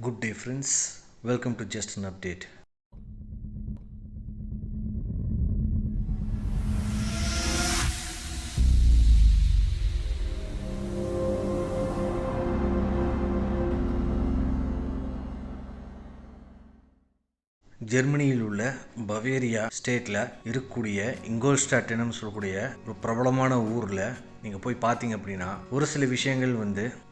Good day friends, welcome to just an update. ஜெர்மனியில் உள்ள பவேரியா ஸ்டேட்டில் இருக்கக்கூடிய இங்கோல்ஸ்டாட்னு சொல்லக்கூடிய ஒரு பிரபலமான ஊரில் நீங்கள் போய் பார்த்தீங்க அப்படின்னா ஒரு சில விஷயங்கள்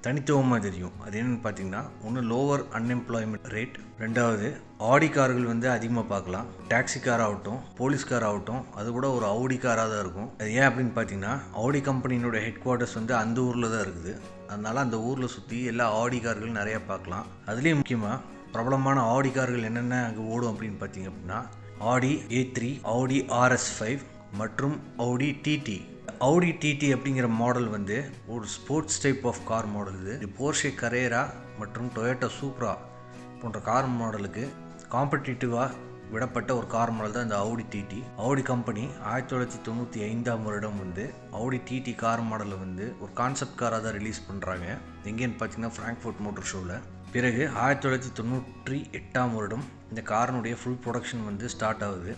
தனித்துவமாக தெரியும். அது என்னென்னு பார்த்தீங்கன்னா, ஒன்று லோவர் அன்எம்ப்ளாய்மெண்ட் ரேட், ரெண்டாவது ஆடி கார்கள் அதிகமாக பார்க்கலாம். டாக்ஸி கார் ஆகட்டும், போலீஸ் கார் ஆகட்டும், அது கூட ஒரு ஆடி காராக தான் இருக்கும். அது ஏன் அப்படின்னு பார்த்தீங்கன்னா, ஆடி கம்பெனியினுடைய ஹெட் குவார்ட்டர்ஸ் அந்த ஊரில் தான் இருக்குது. அதனால் அந்த ஊரில் சுற்றி எல்லா ஆடி கார்கள் நிறையா பார்க்கலாம். அதுலேயும் முக்கியமாக பிரபலமான ஆடி கார்கள் என்னென்ன அங்கே ஓடும் அப்படின்னு பார்த்தீங்க அப்படின்னா, ஆடி A3, ஆடி RS5 மற்றும் ஆடி TT. ஆடி TT அப்படிங்கிற மாடல் ஒரு sports type of car model. இது போர்ஷே கரேரா மற்றும் டொயோட்டா சூப்ரா போன்ற கார் மாடலுக்கு காம்படிட்டிவாக விடப்பட்ட ஒரு கார் மாடல் தான் இந்த ஆடி TT. ஆடி கம்பெனி 1995ஆம் வருடம் ஆடி TT கார் மாடலை ஒரு கான்செப்ட் காராக தான் ரிலீஸ் பண்ணுறாங்க. எங்கேன்னு பார்த்தீங்கன்னா, ஃப்ராங்க்ஃபர்ட் மோட்டர் ஷோவில். பிறகு 1998ஆம் வருடம் இந்த காரினுடைய ஃபுல் ப்ரொடக்ஷன் ஸ்டார்ட் ஆகுது.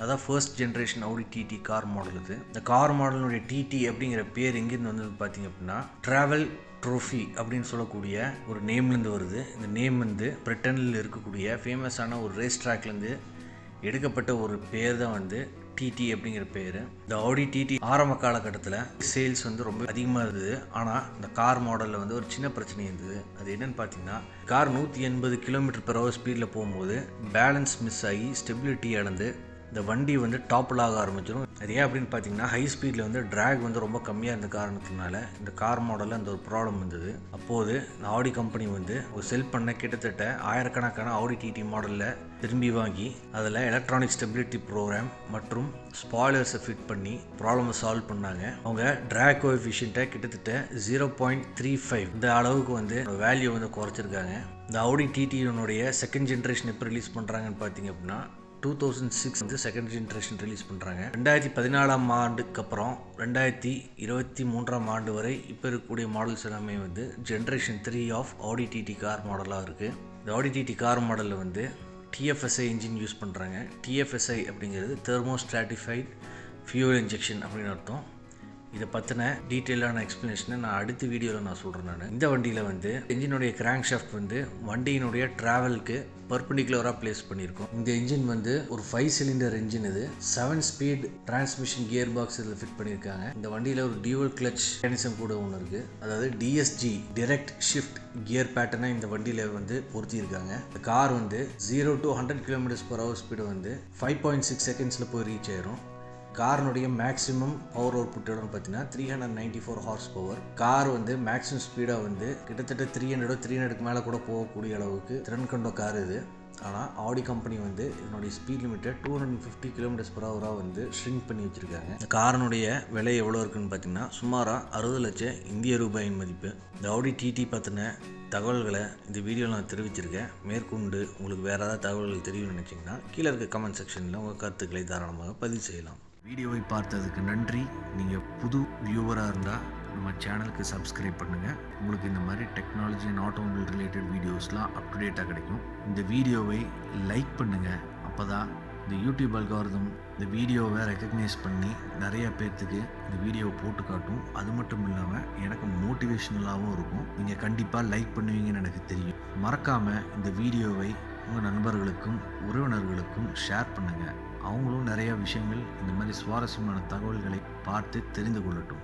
அதான் ஃபர்ஸ்ட் ஜென்ரேஷன் ஆடி TT கார் மாடல். இது இந்த கார் மாடலினுடைய TT அப்படிங்கிற பேர் எங்கேருந்து பார்த்தீங்க அப்படின்னா, ட்ராவல் ட்ரோஃபி அப்படின்னு சொல்லக்கூடிய ஒரு நேம்லேருந்து வருது. இந்த நேம் பிரிட்டனில் இருக்கக்கூடிய ஃபேமஸான ஒரு ரேஸ் ட்ராக்லேருந்து எடுக்கப்பட்ட ஒரு பேர் தான் TT அப்படிங்கிற பேர். இந்த ஆடி TT ஆரம்ப காலகட்டத்தில் சேல்ஸ் ரொம்ப அதிகமாக இருந்தது. ஆனால் இந்த கார் மாடலில் ஒரு சின்ன பிரச்சனை இருந்தது. அது என்னென்னு பார்த்தீங்கன்னா, கார் 180 km/h ஸ்பீடில் போகும்போது பேலன்ஸ் மிஸ் ஆகி ஸ்டெபிலிட்டி இழந்து இந்த வண்டி டாப்பில் ஆக ஆரம்பிச்சிடும். அது ஏன் அப்படின்னு பார்த்தீங்கன்னா, ஹை ஸ்பீடில் ட்ராக் ரொம்ப கம்மியாக இருந்த காரணத்தினால இந்த கார் மாடலில் அந்த ஒரு ப்ராப்ளம் இருந்தது. அப்போது இந்த ஆடி கம்பெனி ஒரு செல் பண்ண கிட்டத்தட்ட ஆயிரக்கணக்கான ஆடி TT மாடலில் திரும்பி வாங்கி அதில் எலக்ட்ரானிக் ஸ்டெபிலிட்டி ப்ரோக்ராம் மற்றும் ஸ்பாய்லர்ஸை ஃபிட் பண்ணி ப்ராப்ளமை சால்வ் பண்ணாங்க. அவங்க ட்ராக் கோஎஃபிஷியன்ட்டை கிட்டத்தட்ட 0.35 இந்த அளவுக்கு வேல்யூ குறைச்சிருக்காங்க. இந்த ஆடி TT செகண்ட் ஜென்ரேஷன் எப்போ ரிலீஸ் பண்ணுறாங்கன்னு பார்த்தீங்க அப்படின்னா, 2006 செகண்ட் ஜென்ரேஷன் ரிலீஸ் பண்ணுறாங்க. 2014ஆம் ஆண்டுக்கு அப்புறம் 2023ஆம் ஆண்டு வரை இப்போ இருக்கக்கூடிய மாடல்ஸ் எல்லாமே generation 3 of Aadi TT car மாடலாக இருக்குது. இந்த ஆடி TT கார் மாடலில் TFSI இன்ஜின் யூஸ் பண்ணுறாங்க. TFSI அப்படிங்கிறது தெர்மோஸ்ட்ராட்டிஃபைட் ஃபியூல் இன்ஜெக்ஷன் அப்படின்னு அர்த்தம். இதை பற்றின டீட்டெயிலான எக்ஸ்ப்ளனேஷனை நான் அடுத்த வீடியோவில் நான் சொல்கிறேன். இந்த வண்டியில் இன்ஜினுடைய கிராங்க் ஷாஃப்ட் வண்டியினுடைய ட்ராவலுக்கு பர்பெண்டிகுலராக பிளேஸ் பண்ணியிருக்கோம். இந்த இன்ஜின் ஒரு 5 சிலிண்டர் இன்ஜின். இது 7 ஸ்பீட் டிரான்ஸ்மிஷன் கியர் பாக்ஸ் இதில் ஃபிட் பண்ணியிருக்காங்க. இந்த வண்டியில் ஒரு டியூவல் கிளச் மெக்கானிசம் கூட ஒன்று இருக்குது. அதாவது DSG டைரக்ட் ஷிஃப்ட் கியர் பேட்டர்னை இந்த வண்டியில் பொருத்தியிருக்காங்க. இந்த கார் 0 to 100 km/h ஸ்பீடு 5.6 செகண்ட்ஸில் போய் ரீச் ஆயிரும். காரினுடைய மேக்ஸிமம் பவர் அவுட்புட் எவ்வளோன்னு பார்த்தீங்கன்னா 394 ஹார்ஸ் பவர். கார் மேக்ஸிமம் ஸ்பீடாக கிட்டத்தட்ட 300க்கு மேலே கூட போகக்கூடிய அளவுக்கு திறன் கொண்ட கார் இது. ஆனால் ஆடி கம்பெனி இதனுடைய ஸ்பீட் லிமிட்டை 250 km/h ஷ்ரிங்க் பண்ணி வச்சுருக்காங்க. இந்த காரினுடைய விலை எவ்வளோ இருக்குன்னு பார்த்தீங்கன்னா, சுமாராக 60 லட்சம் இந்திய ரூபாயின் மதிப்பு. இந்த ஆடி TT பற்றின தகவல்களை இந்த வீடியோவில் நான் தெரிவிச்சிருக்கேன். மேற்கொண்டு உங்களுக்கு வேறு ஏதாவது தகவல்கள் தெரியும்னு நினச்சிங்கன்னா, கீழே இருக்க கமெண்ட் செக்ஷனில் உங்கள் கருத்துக்களை தாராளமாக பதிவு செய்யலாம். வீடியோவை பார்த்ததுக்கு நன்றி. நீங்கள் புது வியூவராக இருந்தால் நம்ம சேனலுக்கு சப்ஸ்கிரைப் பண்ணுங்கள். உங்களுக்கு இந்த மாதிரி டெக்னாலஜி அண்ட் ஆட்டோமொபைல் ரிலேட்டட் வீடியோஸ்லாம் அப்டேட்டாக கிடைக்கும். இந்த வீடியோவை லைக் பண்ணுங்கள். அப்போ தான் இந்த யூடியூப் அல்காரிதம் இந்த வீடியோவை ரெக்கக்னைஸ் பண்ணி நிறையா பேர்த்துக்கு இந்த வீடியோவை போட்டு காட்டும். அது மட்டும் இல்லாமல் எனக்கு மோட்டிவேஷ்னலாகவும் இருக்கும். நீங்கள் கண்டிப்பாக லைக் பண்ணுவீங்கன்னு எனக்கு தெரியும். மறக்காமல் இந்த வீடியோவை உங்கள் நண்பர்களுக்கும் உறவினர்களுக்கும் ஷேர் பண்ணுங்கள். அவங்களும் நிறைய விஷயங்கள் இந்த மாதிரி சுவாரஸ்யமான தகவல்களை பார்த்து தெரிந்து கொள்ளட்டும்.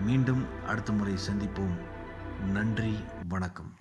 மீண்டும் அடுத்த முறை சந்திப்போம். நன்றி, வணக்கம்.